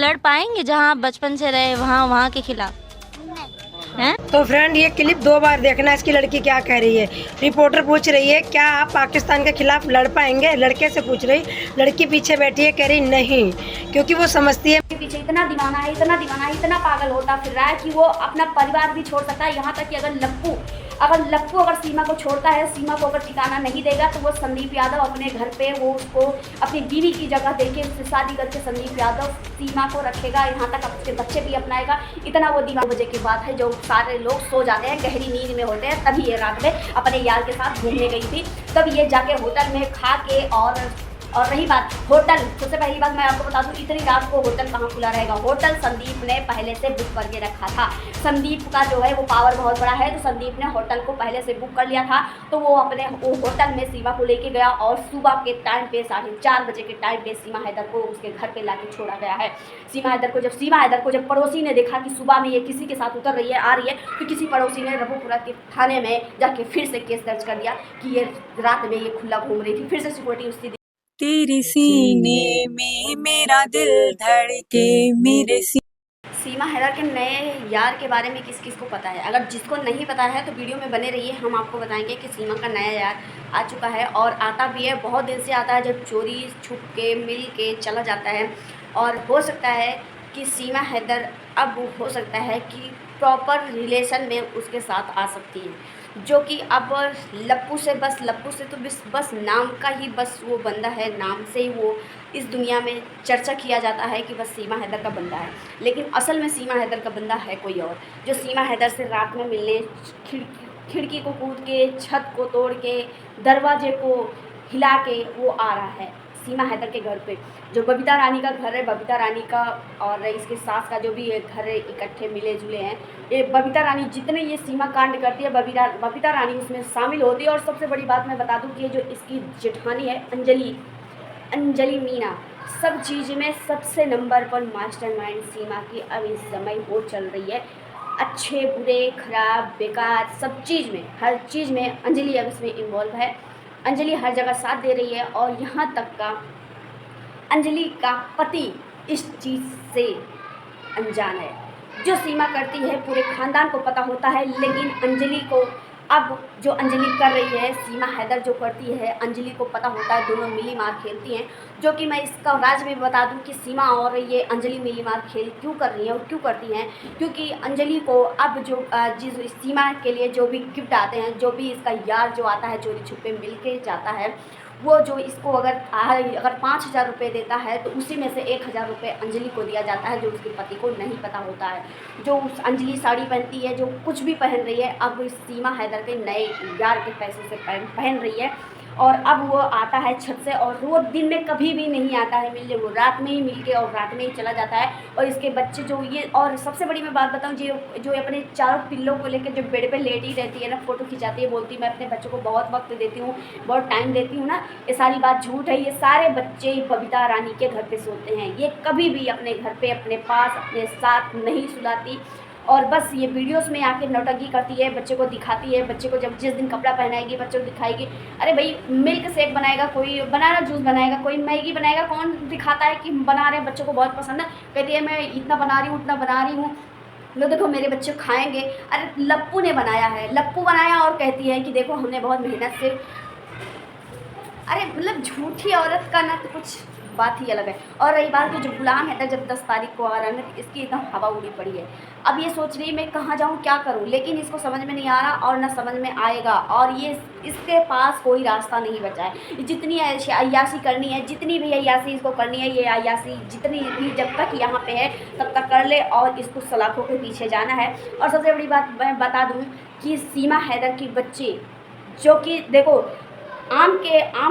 लड़ पाएंगे जहाँ आप बचपन से रहे वहाँ के खिलाफ हैं? तो फ्रेंड ये क्लिप 2 बार देखना, इसकी लड़की क्या कह रही है। रिपोर्टर पूछ रही है क्या आप पाकिस्तान के खिलाफ लड़ पाएंगे, लड़के से पूछ रही, लड़की पीछे बैठी है कह रही नहीं, क्योंकि वो समझती है पीछे इतना दीवाना है, इतना दीवाना है, इतना पागल होता फिर रहा है कि वो अपना परिवार भी छोड़ सकता है। यहाँ तक कि अगर लप्पू सीमा को छोड़ता है, सीमा को अगर ठिकाना नहीं देगा तो वो संदीप यादव अपने घर पे वो उसको अपनी बीवी की जगह देके उससे शादी करके संदीप यादव सीमा को रखेगा। यहाँ तक उसके बच्चे भी अपनाएगा। इतना वो दीवाना बजे की बात है जो सारे लोग सो जाते हैं, गहरी नींद में होते हैं। तभी ये रात में अपने यार के साथ घूमने गई थी, तब ये जाके होटल में खा के और रही बात होटल, सबसे पहली बात मैं आपको बता दूं, इतनी रात को होटल कहाँ खुला रहेगा। होटल संदीप ने पहले से बुक करके रखा था। संदीप का जो है वो पावर बहुत बड़ा है, तो संदीप ने होटल को पहले से बुक कर लिया था। तो वो अपने वो होटल में सीमा को लेके गया और सुबह के टाइम पे 4:30 बजे के टाइम पे सीमा हैदर को उसके घर पे लाके छोड़ा गया है। सीमा हैदर को जब पड़ोसी ने देखा कि सुबह में ये किसी के साथ उतर रही है, आ रही है, तो किसी पड़ोसी ने रघुपुरा के थाने में जाके फिर से केस दर्ज कर दिया कि ये रात में ये खुला घूम रही थी। फिर से सिक्योरिटी उसकी तेरे सीने में मेरा दिल धड़के मेरे सीमा हैदर के नए यार के बारे में किस किस को पता है। अगर जिसको नहीं पता है तो वीडियो में बने रहिए, हम आपको बताएंगे कि सीमा का नया यार आ चुका है और आता भी है। बहुत दिन से आता है, जब चोरी छुप के मिल के चला जाता है। और हो सकता है कि सीमा हैदर अब हो सकता है कि प्रॉपर रिलेशन में उसके साथ आ सकती है, जो कि अब लप्पू से तो बस नाम का ही बस वो बंदा है, नाम से ही वो इस दुनिया में चर्चा किया जाता है कि बस सीमा हैदर का बंदा है। लेकिन असल में सीमा हैदर का बंदा है कोई और, जो सीमा हैदर से रात में मिलने खिड़की को कूद के, छत को तोड़ के, दरवाजे को हिला के वो आ रहा है सीमा हैदर के घर पे। जो बबीता रानी का घर है, बबीता रानी का और इसके सास का जो भी घर है, इकट्ठे मिले जुले हैं। ये बबीता रानी जितने ये सीमा कांड करती है, बबीता रानी उसमें शामिल होती है। और सबसे बड़ी बात मैं बता दूं कि ये जो इसकी जेठानी है अंजलि मीना, सब चीज़ में सबसे नंबर 1 मास्टरमाइंड सीमा की अब इस समय वो चल रही है। अच्छे बुरे खराब बेकार सब चीज़ में, हर चीज़ में अंजलि अब इसमें इन्वॉल्व है। अंजलि हर जगह साथ दे रही है और यहाँ तक का अंजलि का पति इस चीज़ से अनजान है। जो सीमा करती है पूरे खानदान को पता होता है, लेकिन अंजलि को अब जो अंजलि कर रही है, सीमा हैदर जो करती है, अंजलि को पता होता है। दोनों मिली मार खेलती हैं, जो कि मैं इसका राज में बता दूं कि सीमा और ये अंजलि मिली मार खेल क्यों कर रही हैं और क्यों करती हैं। क्योंकि अंजलि को अब जो जिस सीमा के लिए जो भी गिफ्ट आते हैं, जो भी इसका यार जो आता है चोरी छुपे मिल के जाता है, वो जो इसको अगर 5,000 रुपये देता है तो उसी में से 1,000 रुपये अंजलि को दिया जाता है, जो उसके पति को नहीं पता होता है। जो उस अंजलि साड़ी पहनती है, जो कुछ भी पहन रही है, अब इस सीमा हैदर के नए यार के पैसे से पहन रही है। और अब वो आता है छत से, और वो दिन में कभी भी नहीं आता है मिलने, वो रात में ही मिल के और रात में ही चला जाता है। और इसके बच्चे जो ये, और सबसे बड़ी मैं बात बताऊं, जो अपने चारों पिल्लों को लेकर जो बेड पे लेटी रहती है ना, फ़ोटो खिंचाती है, बोलती मैं अपने बच्चों को बहुत वक्त देती हूँ, बहुत टाइम देती हूँ ना, ये सारी बात झूठ है। ये सारे बच्चे बबीता रानी के घर पे सोते हैं। ये कभी भी अपने घर पे अपने पास अपने साथ नहीं सुलाती, और बस ये वीडियोस में आके नौटंकी करती है, बच्चे को दिखाती है। बच्चे को जब जिस दिन कपड़ा पहनाएगी बच्चे को दिखाएगी। अरे भाई, मिल्क शेक बनाएगा कोई, बनाना जूस बनाएगा कोई, मैगी बनाएगा, कौन दिखाता है कि बना रहे हैं, बच्चों को बहुत पसंद है, कहती है मैं इतना बना रही हूँ उतना बना रही हूँ, लो देखो मेरे बच्चे खाएंगे। अरे लप्पू ने बनाया है, लप्पू बनाया और कहती है कि देखो हमने बहुत मेहनत से। अरे मतलब झूठी औरत का ना तो कुछ बात ही अलग है। और रही बात कि जो गुलाम है, जब 10 तारीख को आ रहा है ना, इसकी एकदम हवा उड़ी पड़ी है। अब ये सोच रही मैं कहाँ जाऊँ क्या करूँ, लेकिन इसको समझ में नहीं आ रहा और ना समझ में आएगा। और ये इसके पास कोई रास्ता नहीं बचा है। जितनी अय्याशी करनी है, जितनी भी अय्याशी इसको करनी है, ये अय्याशी जितनी भी जब तक यहाँ पे है तब तक कर ले, और इसको सलाखों के पीछे जाना है। और सबसे बड़ी बात मैं बता दूँ कि सीमा हैदर की बच्चे, जो कि देखो आम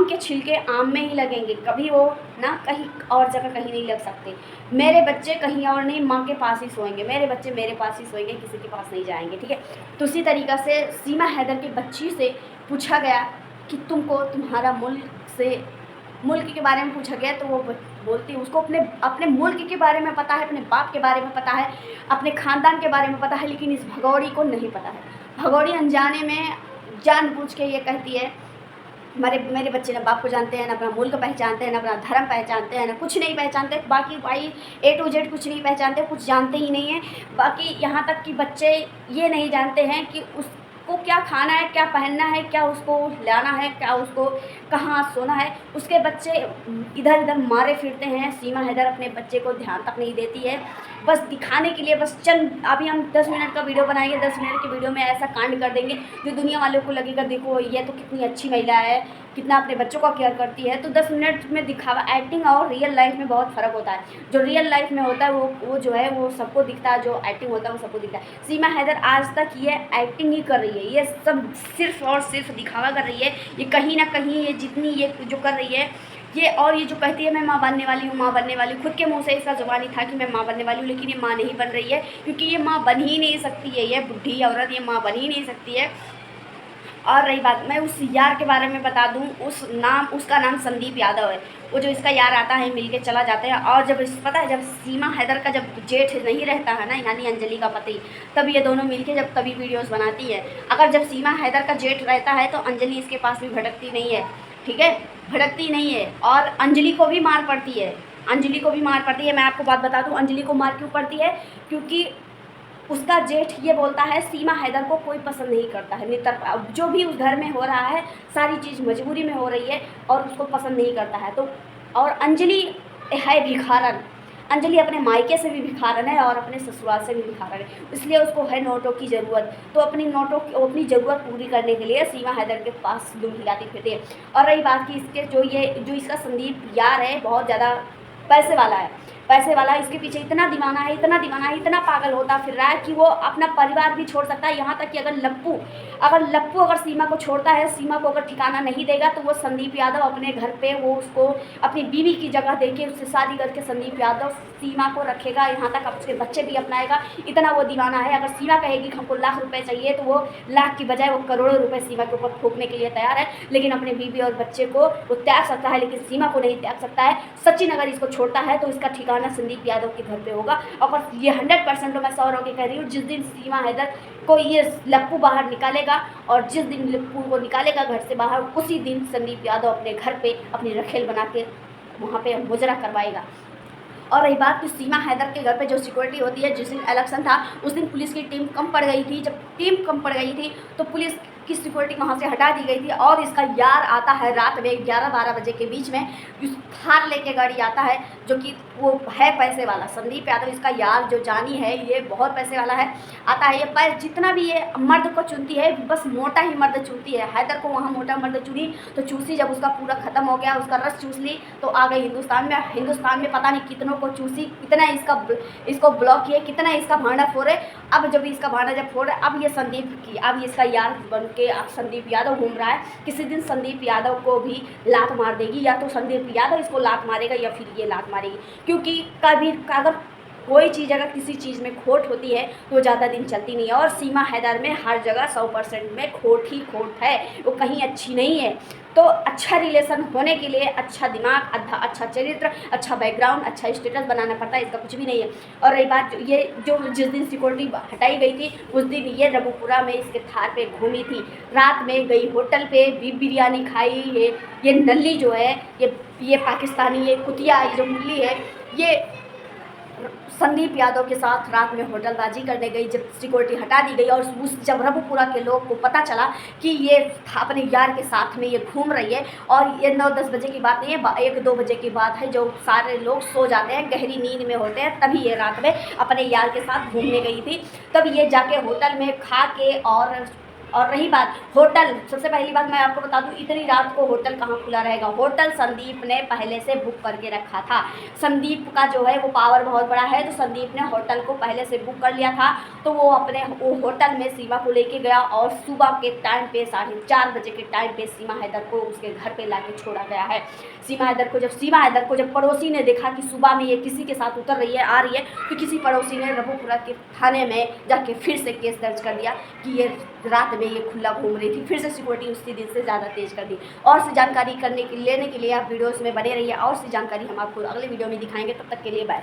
के छिलके आम में ही लगेंगे, कभी वो ना कहीं और जगह कहीं नहीं लग सकते। मेरे बच्चे कहीं और नहीं, माँ के पास ही सोएंगे, मेरे बच्चे मेरे पास ही सोएंगे, किसी के पास नहीं जाएंगे, ठीक है। तो उसी तरीक़ा से सीमा हैदर की बच्ची से पूछा गया कि तुमको तुम्हारा मुल्क के बारे में पूछा गया, तो वो बोलती है उसको अपने मुल्क के बारे में पता है, अपने बाप के बारे में पता है, अपने ख़ानदान के बारे में पता है, लेकिन इस भगौड़ी को नहीं पता है। भगौड़ी अनजाने में जानबूझ के ये कहती है मेरे बच्चे ना बाप को जानते हैं, ना अपना मुल्क पहचानते हैं, ना अपना धर्म पहचानते हैं, ना कुछ नहीं पहचानते। बाकी भाई A to Z कुछ नहीं पहचानते, कुछ जानते ही नहीं हैं। बाकी यहाँ तक कि बच्चे ये नहीं जानते हैं कि उसको क्या खाना है, क्या पहनना है, क्या उसको लाना है, क्या उसको कहाँ सोना है। उसके बच्चे इधर इधर मारे फिरते हैं। सीमा हैदर अपने बच्चे को ध्यान तक नहीं देती है, बस दिखाने के लिए, बस चंद अभी हम 10 मिनट का वीडियो बनाएंगे, 10 मिनट के वीडियो में ऐसा कांड कर देंगे जो दुनिया वालों को लगेगा देखो ये तो कितनी अच्छी महिला है, कितना अपने बच्चों का केयर करती है। तो 10 मिनट में दिखावा, एक्टिंग और रियल लाइफ में बहुत फ़र्क होता है। जो रियल लाइफ में होता है वो जो है वो सबको दिखता है, जो एक्टिंग होता है वो सबको दिखता है। सीमा हैदर आज तक ये एक्टिंग ही कर रही है, ये सब सिर्फ और सिर्फ दिखावा कर रही है। ये कहीं ना कहीं ये जितनी ये जो कर रही है ये, और ये जो कहती है मैं माँ बनने वाली हूँ, माँ बनने वाली हूँ, खुद के मुंह से इसका ज़ुबानी था कि मैं माँ बनने वाली हूँ, लेकिन ये माँ नहीं बन रही है क्योंकि ये माँ बन ही नहीं सकती है। ये बुढ़ी औरत ये माँ बन ही नहीं सकती है। और रही बात, मैं उस यार के बारे में बता दूं, उसका नाम संदीप यादव है। वो जो इसका यार आता है मिलके चला जाते हैं। और जब पता है जब सीमा हैदर का जब जेठ नहीं रहता है ना, यानी अंजलि का पति, तब ये दोनों मिलके जब तभी वीडियोस बनाती है। अगर जब सीमा हैदर का जेठ रहता है तो अंजलि इसके पास भी भटकती नहीं है, ठीक है, भटकती नहीं है। और अंजलि को भी मार पड़ती है, अंजलि को भी मार पड़ती है। मैं आपको बात बता दूँ अंजलि को मार क्यों पड़ती है, क्योंकि उसका जेठ ये बोलता है सीमा हैदर को कोई पसंद नहीं करता है, नितर जो भी उस घर में हो रहा है सारी चीज़ मजबूरी में हो रही है और उसको पसंद नहीं करता है। तो और अंजलि है भिखारन, अंजलि अपने मायके से भी भिखारन है और अपने ससुराल से भी भिखारन है, इसलिए उसको है नोटों की ज़रूरत। तो अपनी ज़रूरत पूरी करने के लिए सीमा हैदर के पास दुम हिलाती फिरती है। और रही बात कि इसके जो इसका संदीप यार है बहुत ज़्यादा पैसे वाला है, पैसे वाला, इसके पीछे इतना दीवाना है, इतना दीवाना है, इतना पागल होता फिर रहा है कि वो अपना परिवार भी छोड़ सकता है। यहाँ तक कि अगर लप्पू सीमा को छोड़ता है, सीमा को अगर ठिकाना नहीं देगा तो वो संदीप यादव अपने घर पे वो उसको अपनी बीवी की जगह देके उससे शादी करके संदीप यादव सीमा को रखेगा। यहाँ तक उसके बच्चे भी अपनाएगा, इतना वो दीवाना है। अगर सीमा कहेगी कि हमको लाख रुपये चाहिए तो वो लाख की बजाय वो करोड़ों रुपये सीमा के ऊपर फूकने के लिए तैयार है। लेकिन अपने बीवी और बच्चे को वो त्याग सकता है, लेकिन सीमा को नहीं त्याग सकता है। सचिन अगर इसको छोड़ता है तो इसका ठिकाना संदीप यादव के घर पे होगा। और ये 100% मैं 100 के कह रही हूँ, जिस दिन सीमा हैदर को ये लप्पू बाहर निकालेगा और जिस दिन लप्पू को निकालेगा घर से बाहर, उसी दिन संदीप यादव अपने घर पे अपनी रखेल बना के वहाँ पे मुजरा करवाएगा। और रही बात कि सीमा हैदर के घर पे जो सिक्योरिटी होती है, जिस दिन इलेक्शन था उस दिन पुलिस की टीम कम पड़ गई थी। जब टीम कम पड़ गई थी तो पुलिस की सिक्योरिटी वहाँ से हटा दी गई थी। और इसका यार आता है रात में 11-12 बजे के बीच में, थार लेके गाड़ी आता है, जो कि वो है पैसे वाला। संदीप यादव इसका यार जो जानी है ये बहुत पैसे वाला है। आता है ये जितना भी ये मर्द को चुनती है बस मोटा ही मर्द चुनती है। हैदर को वहाँ मोटा मर्द चुनी तो चूसी, जब उसका पूरा ख़त्म हो गया, उसका रस चूस ली तो आ गई हिंदुस्तान में पता नहीं कितनों को चूसी, कितना इसको ब्लॉक किए, कितना इसका भांडा फोड़े। अब जब इसका भांडा जब फोड़े, अब ये संदीप की, अब इसका यार बन के अब संदीप यादव घूम रहा है। किसी दिन संदीप यादव को भी लात मार देगी, या तो संदीप यादव इसको लात मारेगा या फिर ये लात मारेगी। क्योंकि कभी अगर कोई चीज़ अगर किसी चीज़ में खोट होती है तो ज़्यादा दिन चलती नहीं है। और सीमा हैदर में हर जगह 100% में खोट ही खोट है, वो कहीं अच्छी नहीं है। तो अच्छा रिलेशन होने के लिए अच्छा दिमाग, अच्छा चरित्र, अच्छा बैकग्राउंड, अच्छा स्टेटस बनाना पड़ता है, इसका कुछ भी नहीं है। और रही बात ये जो जिस दिन सिक्योरिटी हटाई गई थी उस दिन ये रबुपुरा में इसके थार पे घूमी थी, रात में गई होटल पे, बीफ बिरयानी खाई है। ये नल्ली जो है, ये पाकिस्तानी, ये कुतिया, ये जो मुल्ली है, ये संदीप यादव के साथ रात में होटलबाजी करने गई। जब सिक्योरिटी हटा दी गई और जब रबुपुरा के लोग को पता चला कि ये अपने यार के साथ में ये घूम रही है, और ये 9-10 बजे की बात नहीं है, 1-2 बजे की बात है, जो सारे लोग सो जाते हैं, गहरी नींद में होते हैं, तभी ये रात में अपने यार के साथ घूमने गई थी। तब ये जाके होटल में खा के और रही बात होटल, सबसे पहली बात मैं आपको बता दूं, इतनी रात को होटल कहाँ खुला रहेगा। होटल संदीप ने पहले से बुक करके रखा था। संदीप का जो है वो पावर बहुत बड़ा है, तो संदीप ने होटल को पहले से बुक कर लिया था। तो वो होटल में सीमा को लेके गया और सुबह के टाइम पे 4:30 बजे के टाइम पे सीमा हैदर को उसके घर पे लाके छोड़ा गया है। सीमा हैदर को जब पड़ोसी ने देखा कि सुबह में ये किसी के साथ उतर रही है, आ रही है, तो किसी पड़ोसी ने रबुपुरा के थाने में जाके फिर से केस दर्ज कर दिया कि ये रात में ये खुला घूम रही थी। फिर से सिक्योरिटी उसी दिन से ज़्यादा तेज कर दी। और से जानकारी लेने के लिए आप वीडियोस में बने रहिए। और सी जानकारी हम आपको अगले वीडियो में दिखाएंगे। तब तक के लिए बाय।